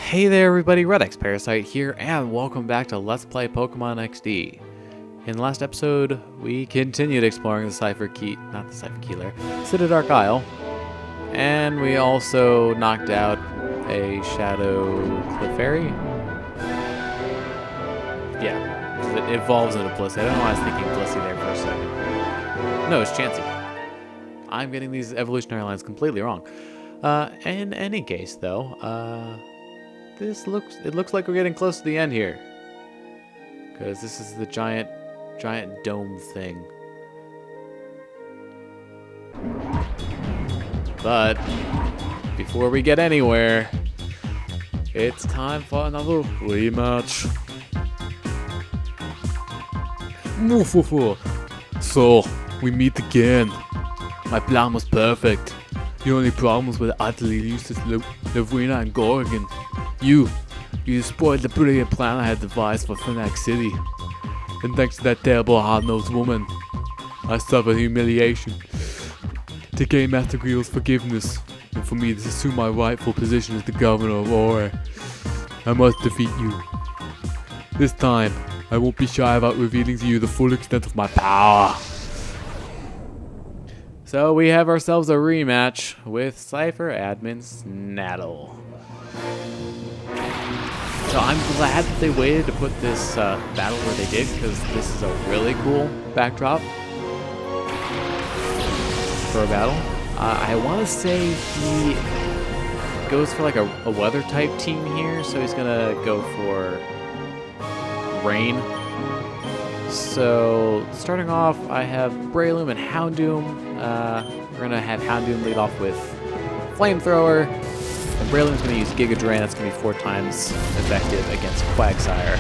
Hey there everybody, redxparasite here, and welcome back to Let's Play Pokemon XD. In the last episode, we continued exploring the Citadark Isle, and we also knocked out a Shadow Clefairy. Yeah, it evolves into Blissey. I don't know why I was thinking Blissey there for a second. No, it's Chansey. I'm getting these evolutionary lines completely wrong. In any case, though, it looks like we're getting close to the end here, because this is the giant dome thing. But before we get anywhere, it's time for another rematch. So we meet again. My plan was perfect. The only problem was with the utterly useless Lavrina and Gorgon. You spoiled the brilliant plan I had devised for Phoenix City. And thanks to that terrible hard-nosed woman, I suffered humiliation. To gain Master Greedle's forgiveness, and for me to assume my rightful position as the governor of Ore, I must defeat you. This time, I won't be shy about revealing to you the full extent of my power. So we have ourselves a rematch with Cypher Admin Snattle. So I'm glad that they waited to put this battle where they did, because this is a really cool backdrop for a battle. I want to say he goes for like a weather type team here, so he's gonna go for rain. So starting off, I have Breloom and Houndoom. We're gonna have Houndoom lead off with Flamethrower. And Breloom's going to use Giga Drain. That's going to be 4 times effective against Quagsire.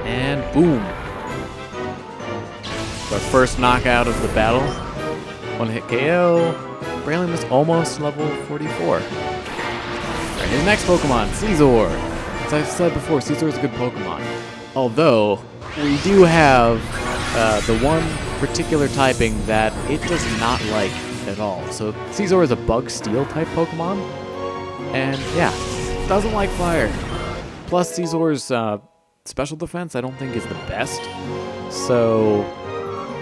And boom! Our first knockout of the battle. 1-hit KO. Breloom is almost level 44. Alright, his next Pokemon, Scizor. As I've said before, Scizor is a good Pokemon. Although, we do have the one particular typing that it does not like at all. So Scizor is a bug steel type Pokemon, and yeah, doesn't like fire. Plus Scizor's special defense I don't think is the best. So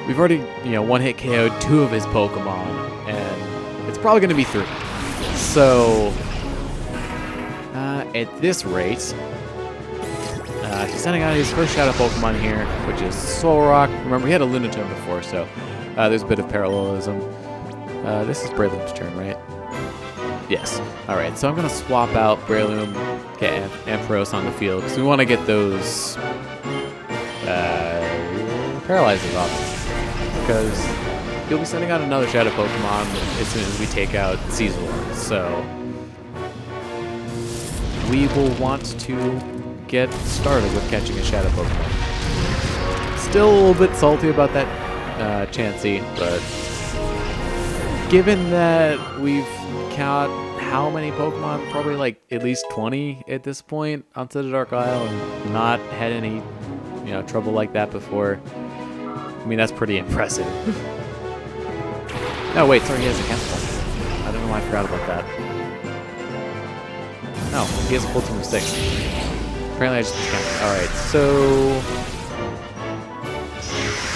we've already, 1-hit KO'd 2 of his Pokemon, and it's probably going to be 3. So at this rate, he's sending out his first Shadow Pokemon here, which is Solrock. Remember, he had a Lunatone before, so there's a bit of parallelism. This is Breloom's turn, right? Yes. Alright, so I'm going to swap out Breloom, get Ampharos on the field, because we want to get those paralyzers off. Because he'll be sending out another Shadow Pokemon as soon as we take out Scizor. So we will want to get started with catching a Shadow Pokemon. Still a little bit salty about that Chansey, but given that we've caught how many Pokemon, probably like at least 20 at this point on Citadark Isle, and not had any, trouble like that before. I mean, that's pretty impressive. Oh wait, sorry, he has a cancel point. I don't know why I forgot about that. No, he has a full team of 6. Apparently I just discounted. Alright, so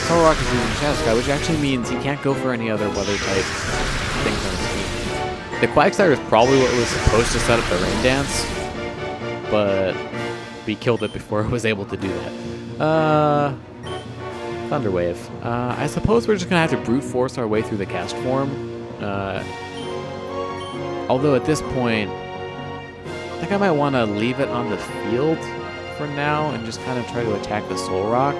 Solrock is using Shadow Sky, which actually means he can't go for any other weather type things on his team. The Quagsire is probably what was supposed to set up the Rain Dance, but we killed it before it was able to do that. Thunder Wave. I suppose we're just gonna have to brute force our way through the cast form. Although at this point, I think I might want to leave it on the field for now and just kind of try to attack the Solrock.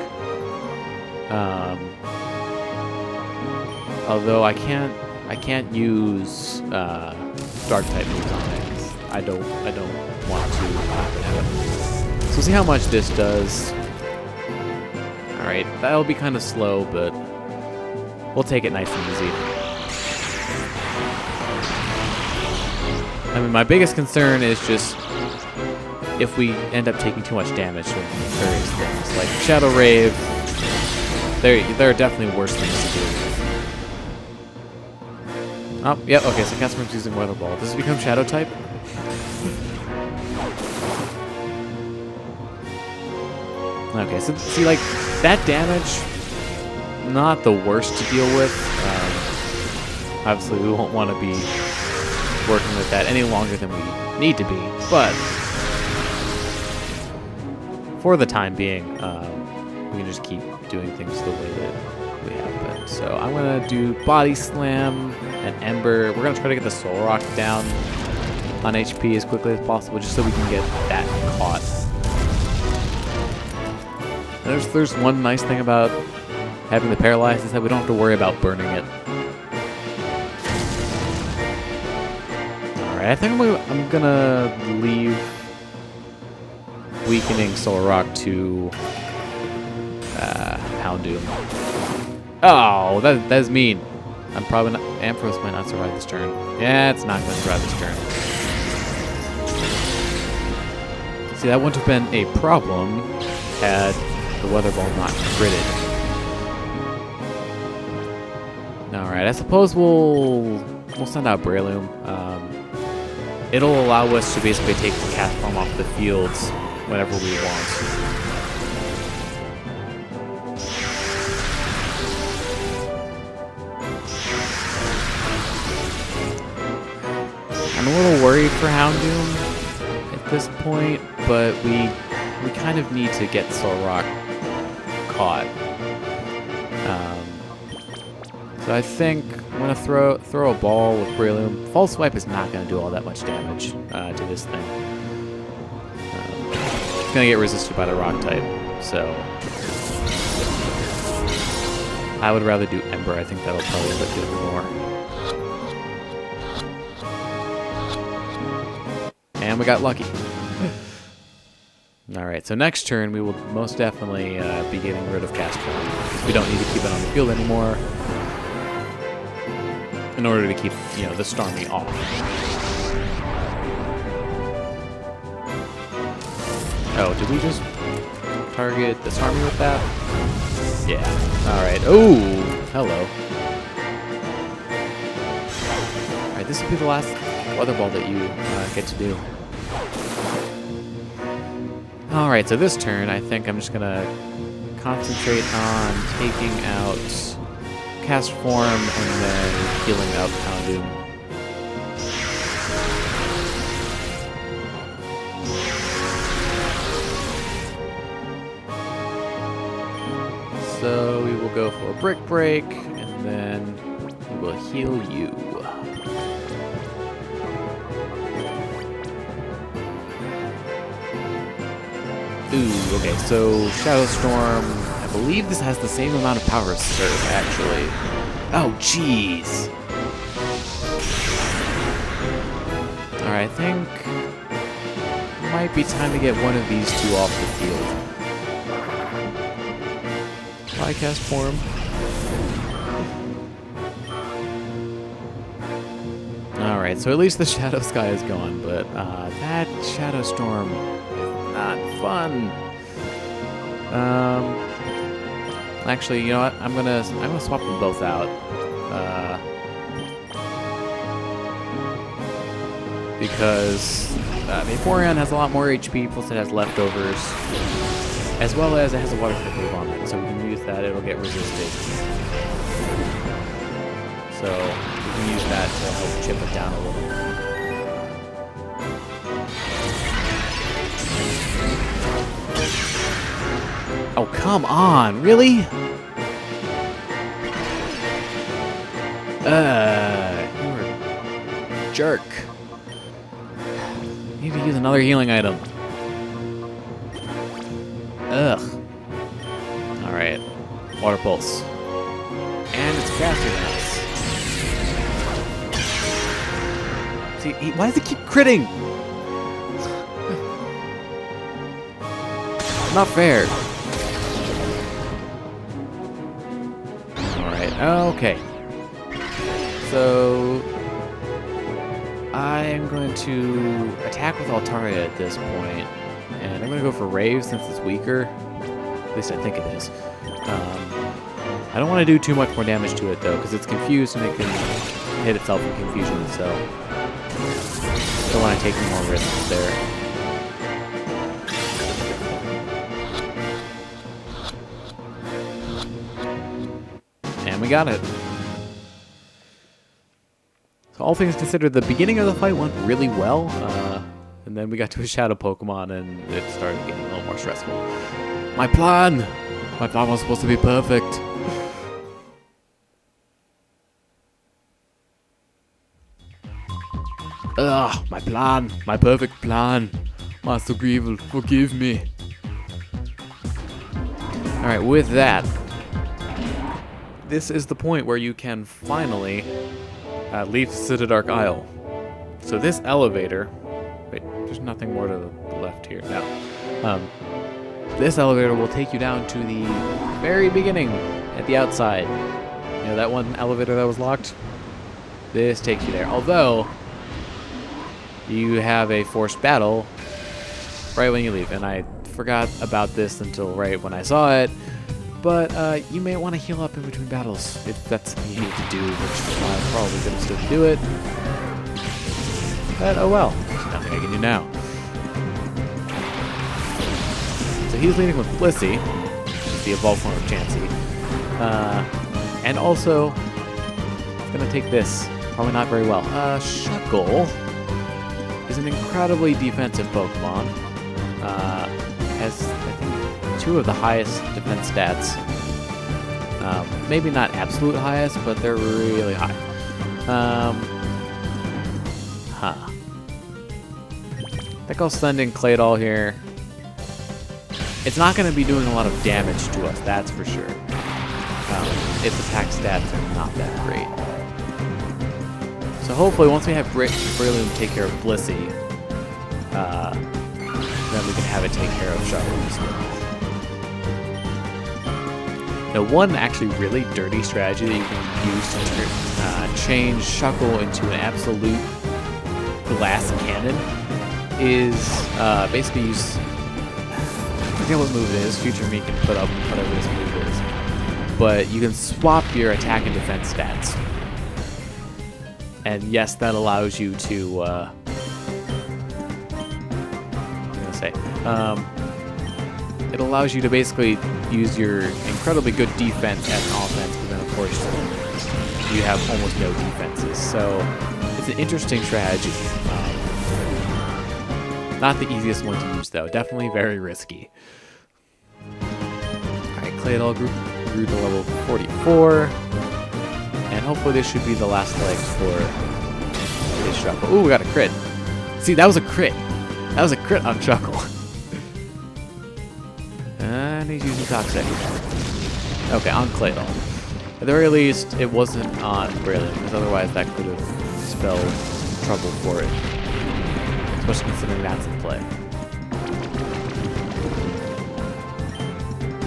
Although I can't use dark type moves on it. I don't want to have it. So we'll see how much this does. Alright, that'll be kind of slow, but we'll take it nice and easy. I mean, my biggest concern is just if we end up taking too much damage from various things, like Shadow Rave. There are definitely worse things to do. Oh, yep, okay, so Casper's using Weather Ball. Does it become Shadow type? Okay, so see, like, that damage, not the worst to deal with. Obviously, we won't want to be working with that any longer than we need to be, but for the time being, we can just keep doing things the way that we have been. So I'm going to do Body Slam and Ember. We're going to try to get the Soul Rock down on HP as quickly as possible, just so we can get that caught. There's one nice thing about having the Paralyze is that we don't have to worry about burning it. Alright, I think I'm gonna leave weakening Soul Rock to Houndoom. Oh, that's mean. I'm probably not. Ampharos might not survive this turn. Yeah, it's not gonna survive this turn. See, that wouldn't have been a problem had the Weather Ball not critted. Alright, I suppose we'll send out Breloom. It'll allow us to basically take the cast form off the fields whenever we want. I'm a little worried for Houndoom at this point, but we kind of need to get Soul Rock caught. So I think I'm gonna throw a ball with Breloom. False Swipe is not gonna do all that much damage to this thing. It's gonna get resisted by the Rock type, so I would rather do Ember. I think that'll probably end up doing more. And we got lucky. Alright, so next turn we will most definitely be getting rid of Cast Form, because we don't need to keep it on the field anymore in order to keep, the Starmie off. Oh, did we just target the Starmie with that? Yeah. Alright. Oh, hello. Alright, this will be the last Weather Ball that you get to do. Alright, so this turn, I think I'm just going to concentrate on taking out Cast Form and then healing up Houndoom. So we will go for a Brick Break, and then we will heal you. Ooh, okay, so Shadow Storm, I believe this has the same amount of power as Surf, actually. Oh, jeez. Alright, I think it might be time to get one of these two off the field. Fly Cast Form. Alright, so at least the Shadow Sky is gone, but that Shadow Storm is not fun. Actually, you know what? I'm gonna swap them both out. Because Vaporeon has a lot more HP, plus it has leftovers, as well as it has a water type move on it, so we can use that. It'll get resisted. So we can use that to help chip it down a little. Oh, come on, really? You're a jerk. Need to use another healing item. Ugh. Alright. Water Pulse. And it's faster than us. See, why does it keep critting? Not fair. Alright, okay. So I'm going to attack with Altaria at this point, and I'm going to go for Rave since it's weaker. At least I think it is. I don't want to do too much more damage to it though, because it's confused and it can hit itself in confusion, so don't want to take any more risks there. we got it. So all things considered, the beginning of the fight went really well. And then we got to a shadow Pokemon and it started getting a little more stressful. My plan! My plan was supposed to be perfect. Ugh, my plan. My perfect plan. Master Greevil, forgive me. Alright, with that, this is the point where you can finally leave Citadark Isle. So this elevator... Wait, there's nothing more to the left here. No. This elevator will take you down to the very beginning at the outside. You know that one elevator that was locked? This takes you there. Although, you have a forced battle right when you leave. And I forgot about this until right when I saw it. But you may want to heal up in between battles if that's something you need to do, which I'm probably going to still do it. But oh well, there's nothing I can do now. So he's leading with Blissey, which is the evolved form of Chansey. And also, it's going to take this. Probably not very well. Shuckle is an incredibly defensive Pokemon. Has, I think, 2 of the highest defense stats. Maybe not absolute highest, but they're really high. I think I'll send in Claydol here. It's not going to be doing a lot of damage to us, that's for sure. Its attack stats are not that great. So hopefully once we have Breloom take care of Blissey, then we can have it take care of Shuckle as well. Now one actually really dirty strategy that you can use to change Shuckle into an absolute glass cannon is basically use, I forget what move it is, future me can put up whatever this move is, but you can swap your attack and defense stats. And yes, that allows you to, what am I gonna say? It allows you to basically use your incredibly good defense as an offense, but then of course you have almost no defenses. So it's an interesting strategy. Not the easiest one to use though, definitely very risky. Alright, Claydol grew to level 44. And hopefully this should be the last legs for this Shuckle. Ooh, we got a crit. See, that was a crit. That was a crit on Shuckle. And he's using Toxic. Okay, on Claydol. At the very least, it wasn't on Breloom, because otherwise that could have spelled trouble for it. Especially considering that's in play.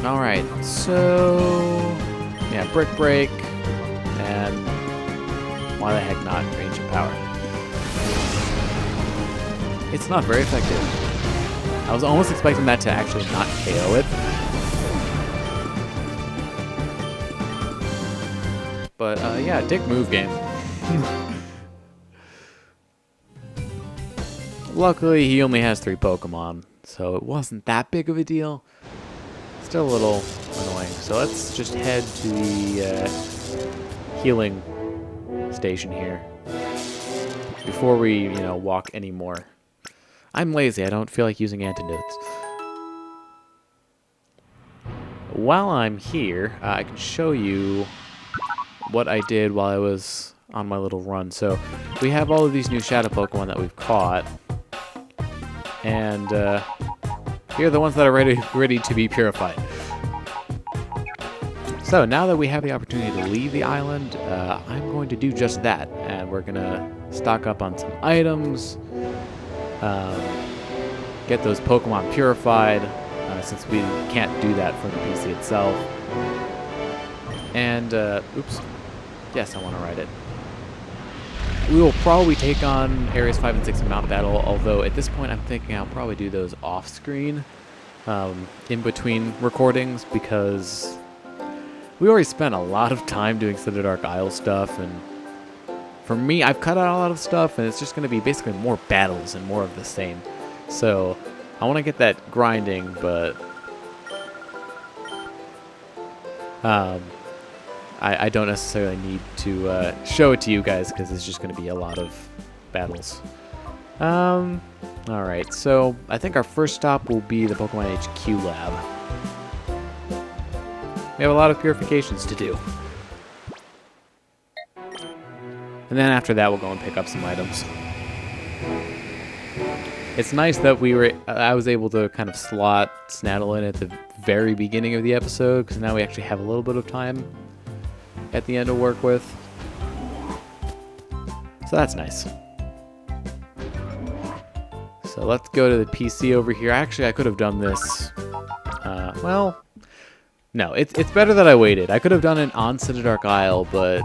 Alright, so... yeah, Brick Break. And why the heck not range and power? It's not very effective. I was almost expecting that to actually not KO it. But yeah, dick move game. Luckily, he only has 3 Pokemon, so it wasn't that big of a deal. Still a little annoying. So let's just head to the healing station here before we, walk anymore. I'm lazy. I don't feel like using antidotes. While I'm here, I can show you what I did while I was on my little run. So we have all of these new Shadow Pokemon that we've caught. And here are the ones that are ready to be purified. So now that we have the opportunity to leave the island, I'm going to do just that. And we're going to stock up on some items, get those Pokemon purified, since we can't do that from the PC itself. And, oops, yes, I want to ride it. We will probably take on Areas 5 and 6 in Mount Battle, although at this point I'm thinking I'll probably do those off-screen, in between recordings, because we already spent a lot of time doing Citadark Isle stuff, and for me, I've cut out a lot of stuff, and it's just going to be basically more battles and more of the same. So I want to get that grinding, but I don't necessarily need to show it to you guys because it's just going to be a lot of battles. Alright, so I think our first stop will be the Pokemon HQ lab. We have a lot of purifications to do. And then after that, we'll go and pick up some items. It's nice that I was able to kind of slot Snattle in at the very beginning of the episode, because now we actually have a little bit of time at the end to work with. So that's nice. So let's go to the PC over here. Actually, I could have done this. Well, no, it's better that I waited. I could have done it on Citadark Isle, but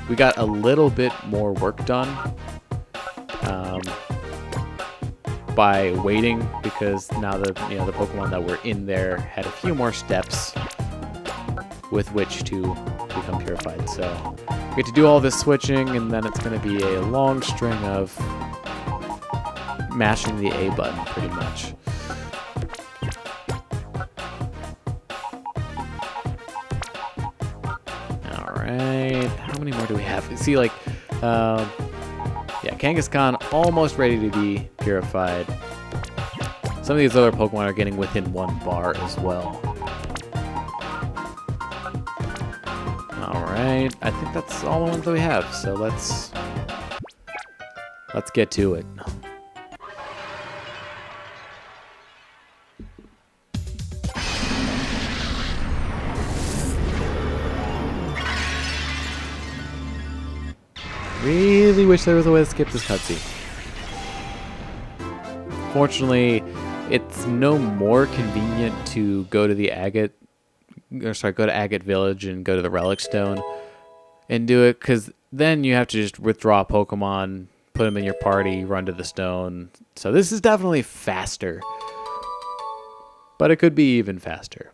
we got a little bit more work done by waiting, because now the Pokemon that were in there had a few more steps with which to become purified. So we get to do all this switching, and then it's going to be a long string of mashing the A button, pretty much. Alright, how many more do we have? See, like, yeah, Kangaskhan almost ready to be purified. Some of these other Pokemon are getting within 1 bar as well. Alright, I think that's all the ones that we have, so let's get to it. Really wish there was a way to skip this cutscene. Fortunately, it's no more convenient to go to the go to Agate Village and go to the Relic Stone and do it, because then you have to just withdraw Pokemon, put them in your party, run to the stone. So this is definitely faster, but it could be even faster.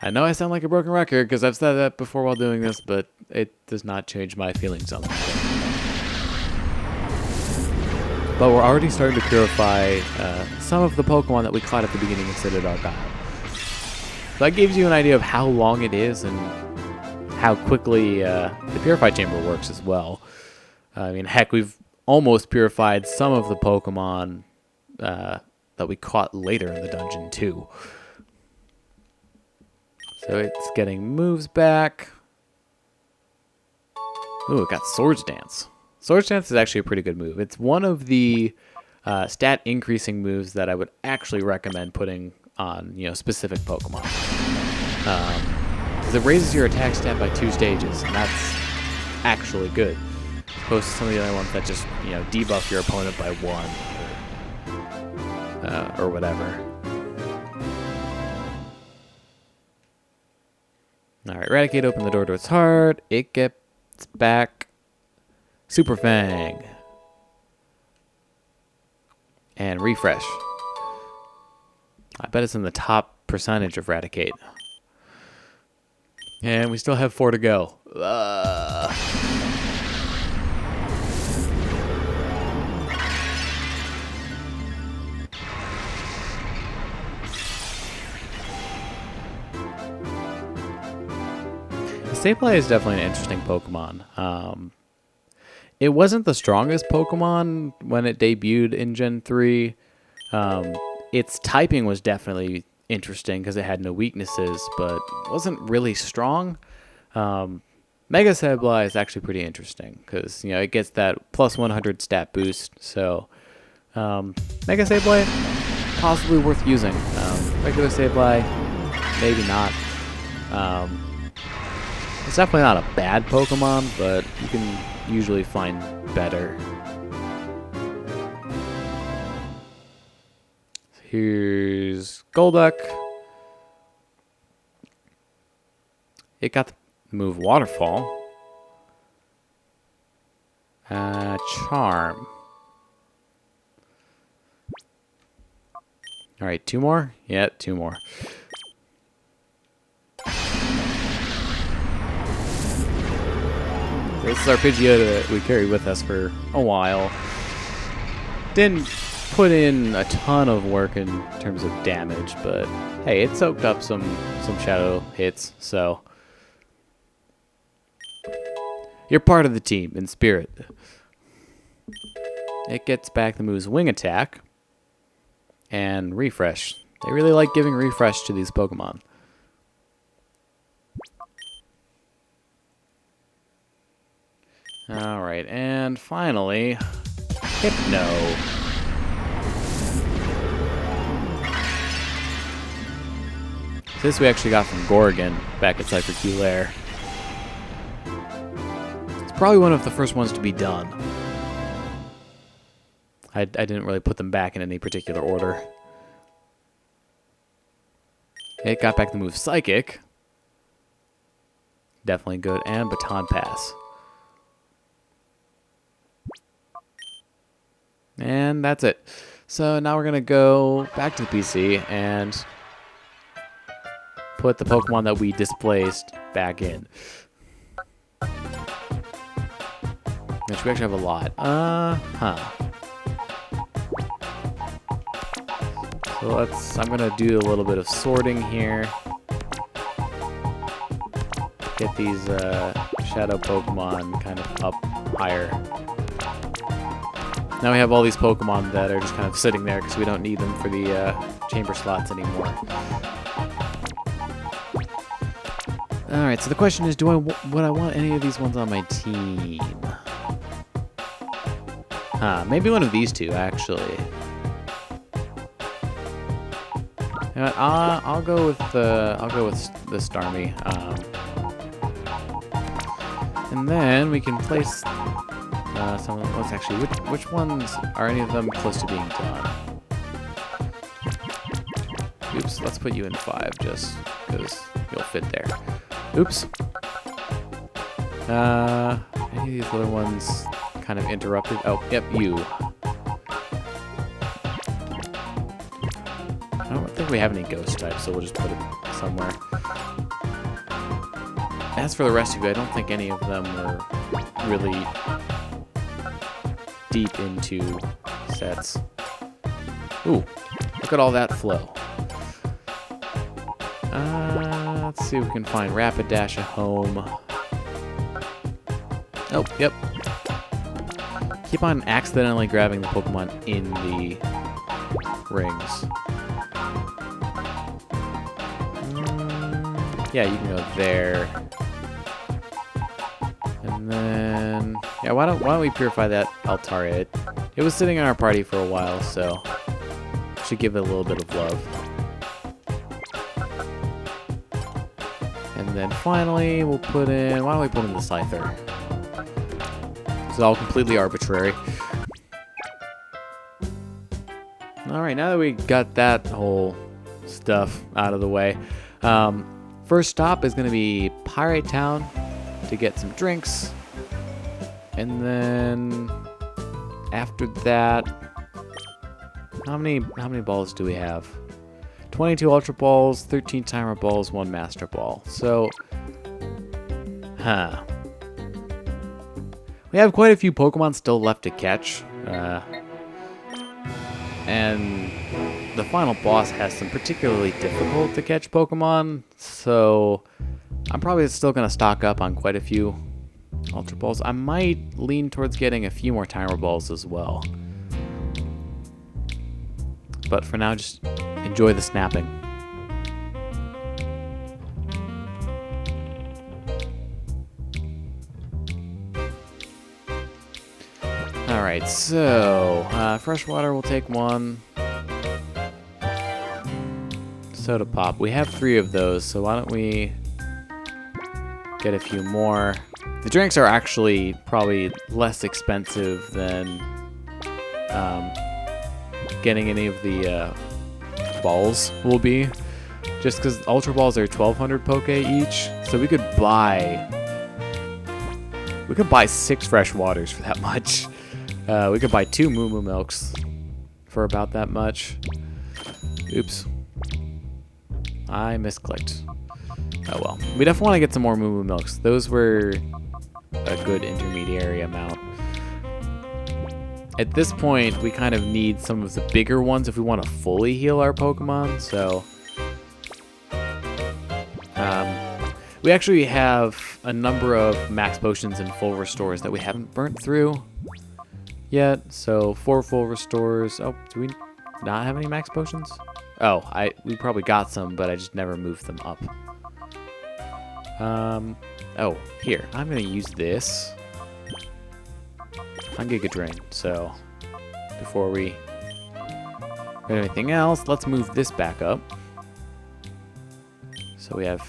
I know I sound like a broken record because I've said that before while doing this, but it does not change my feelings on that. But we're already starting to purify some of the Pokemon that we caught at the beginning of Citadark Isle. So that gives you an idea of how long it is and how quickly the Purify Chamber works as well. I mean, heck, we've almost purified some of the Pokemon that we caught later in the dungeon, too. So it's getting moves back. Ooh, it got Swords Dance. Swords Dance is actually a pretty good move. It's one of the stat increasing moves that I would actually recommend putting on, specific Pokemon. Because it raises your attack stat by 2 stages, and that's actually good. As opposed to some of the other ones that just, debuff your opponent by 1 or whatever. Alright, Raticate opened the door to its heart. It gets back Super Fang. And refresh. I bet it's in the top percentage of Raticate. And we still have 4 to go. Sableye is definitely an interesting Pokemon. It wasn't the strongest Pokemon when it debuted in Gen 3. Its typing was definitely interesting because it had no weaknesses, but wasn't really strong. Mega Sableye is actually pretty interesting because it gets that plus 100 stat boost. So Mega Sableye, possibly worth using. Regular Sableye, maybe not. It's definitely not a bad Pokemon, but you can usually find better. Here's Golduck. It got the move Waterfall. Charm. Alright, 2 more? Yeah, 2 more. This is our Pidgeotto that we carried with us for a while. Didn't put in a ton of work in terms of damage, but hey, it soaked up some shadow hits, so You're part of the team in spirit. It gets back the moves Wing Attack and Refresh. They really like giving Refresh to these Pokemon. Alright, and finally, Hypno. This we actually got from Gorgon back at Cypher Q Lair. It's probably one of the first ones to be done. I didn't really put them back in any particular order. It got back the move Psychic. Definitely good. And Baton Pass. And that's it. So now we're going to go back to the PC and put the Pokemon that we displaced back in. Which we actually have a lot. So I'm gonna do a little bit of sorting here. Get these shadow Pokemon kind of up higher. Now we have all these Pokemon that are just kind of sitting there because we don't need them for the chamber slots anymore. Alright, so the question is, would I want any of these ones on my team? Maybe one of these two, actually. You know what, I'll go with the Starmie. And then we can place some of them. Let's actually, which ones are any of them close to being done? Oops, let's put you in 5 just because you'll fit there. Oops. Any of these other ones kind of interrupted? Oh, yep, you. I don't think we have any ghost types, so we'll just put it somewhere. As for the rest of you, I don't think any of them were really deep into sets. Ooh, look at all that flow. Let's see if we can find Rapidash at home. Oh, yep. Keep on accidentally grabbing the Pokemon in the rings. Yeah, you can go there. And then, yeah, why don't we purify that Altaria? It was sitting in our party for a while, so we should give it a little bit of love. And then finally, we'll put in, why don't we put in the Scyther? It's all completely arbitrary. Alright, now that we got that whole stuff out of the way, first stop is going to be Pirate Town to get some drinks. And then after that, how many balls do we have? 22 Ultra Balls, 13 Timer Balls, 1 Master Ball. So, we have quite a few Pokemon still left to catch. And the final boss has some particularly difficult to catch Pokemon, so I'm probably still going to stock up on quite a few Ultra Balls. I might lean towards getting a few more Timer Balls as well. But for now, just enjoy the snapping. Alright, so freshwater will take 1. Soda Pop. We have 3 of those, so why don't we get a few more. The drinks are actually probably less expensive than getting any of the balls will be. Just because Ultra Balls are 1,200 Poke each, so we could buy 6 fresh waters for that much. We could buy 2 Moo Moo Milks for about that much. Oops. I misclicked. Oh well. We definitely want to get some more Moo Moo Milks. Those were a good intermediary amount. At this point, we kind of need some of the bigger ones if we want to fully heal our Pokemon, so We actually have a number of max potions and full restores that we haven't burnt through yet. So 4 full restores. Oh, do we not have any max potions? Oh, we probably got some, but I just never moved them up. Oh, here. I'm going to use this on Giga Drain. So before we get anything else, let's move this back up. So we have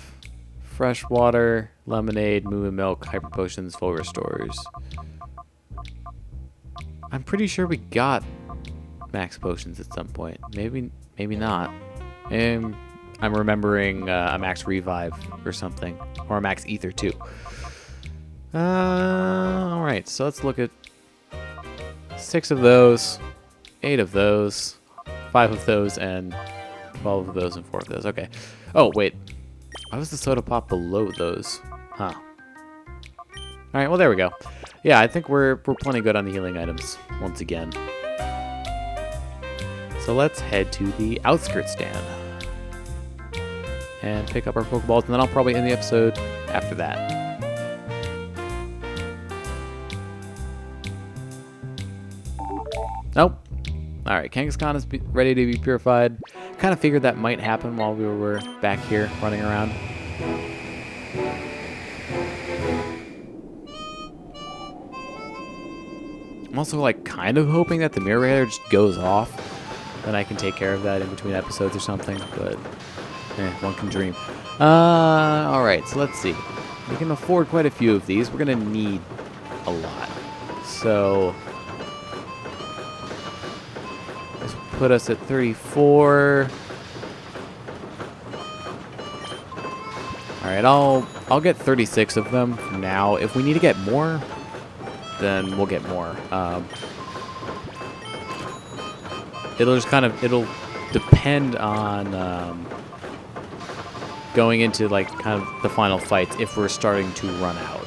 fresh water, lemonade, moo milk, hyper potions, full restores. I'm pretty sure we got max potions at some point. Maybe not. And I'm remembering a max revive or something, or a max ether too. All right, so let's look at 6 of those, 8 of those, 5 of those, and 12 of those, and 4 of those. Okay. Oh wait. Why was the soda pop below those? Huh. Alright, well there we go. Yeah, I think we're plenty good on the healing items once again. So let's head to the outskirts stand. And pick up our Pokeballs, and then I'll probably end the episode after that. Nope. Alright, Kangaskhan is ready to be purified. Kind of figured that might happen while we were back here running around. I'm also like kind of hoping that the Mirror Raider just goes off. Then I can take care of that in between episodes or something, but one can dream. Alright, so let's see. We can afford quite a few of these. We're going to need a lot. So this will put us at 34. Alright, I'll get 36 of them for now. If we need to get more, then we'll get more. It'll depend on going into like kind of the final fights if we're starting to run out.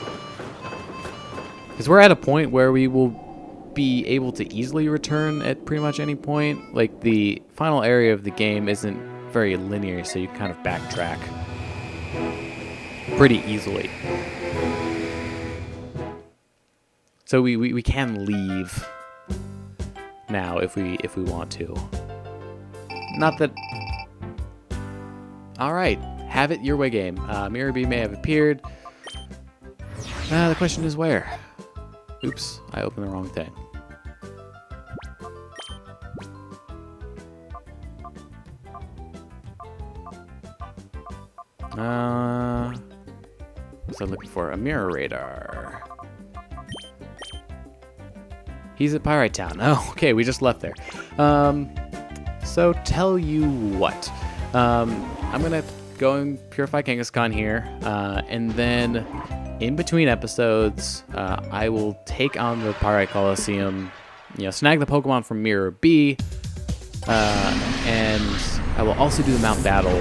Because we're at a point where we will be able to easily return at pretty much any point. Like the final area of the game isn't very linear, so you kind of backtrack pretty easily. So we can leave now if we want to. Not that. All right, have it your way, game. Mirror B may have appeared. The question is where. Oops, I opened the wrong thing. What's I looking for? A mirror radar. He's at Pyrite Town. Oh, okay, we just left there. So tell you what. I'm gonna go and purify Kangaskhan here, and then in between episodes, I will take on the Pyrite Coliseum, snag the Pokemon from Mirror B, and I will also do the Mount Battle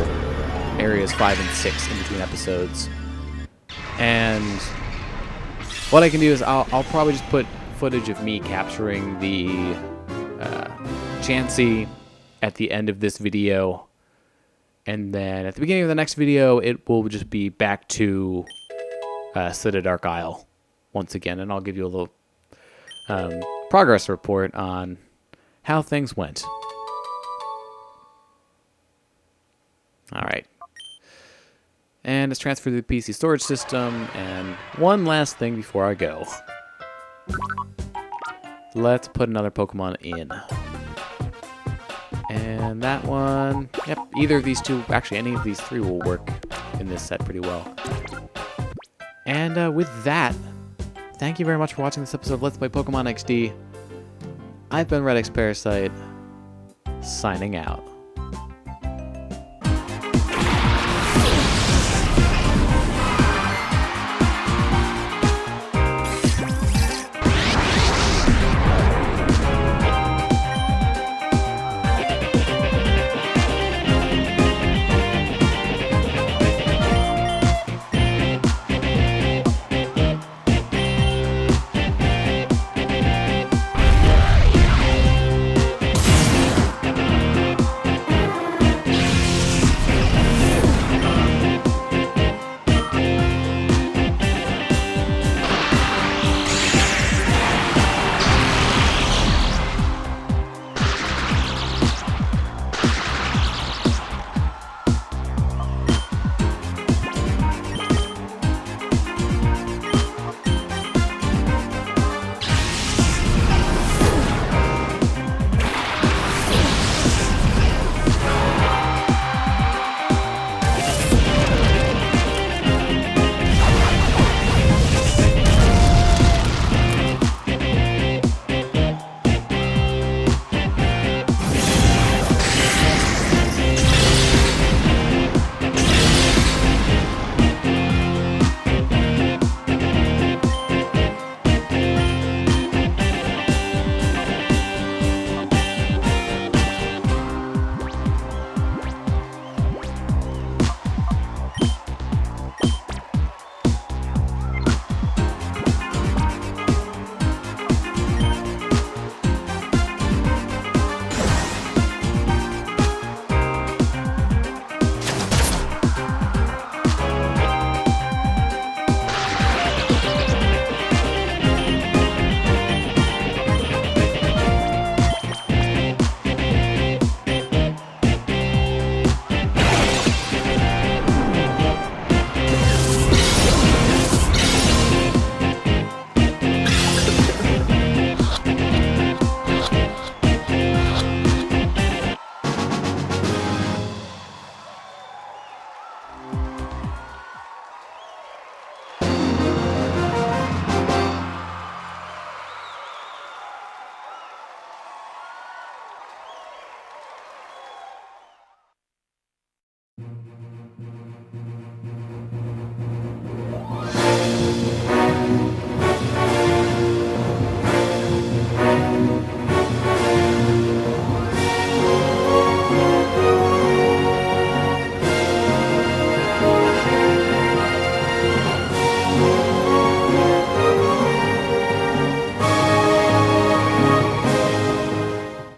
areas 5 and 6 in between episodes. And what I can do is I'll probably just put footage of me capturing the Chansey at the end of this video, and then at the beginning of the next video it will just be back to Citadark Isle once again, and I'll give you a little progress report on how things went. Alright. And it's transferred to the PC storage system, and one last thing before I go. Let's put another Pokemon in. And that one, yep, either of these two, actually any of these three will work in this set pretty well. And with that, thank you very much for watching this episode of Let's Play Pokemon XD. I've been redxparasite, signing out.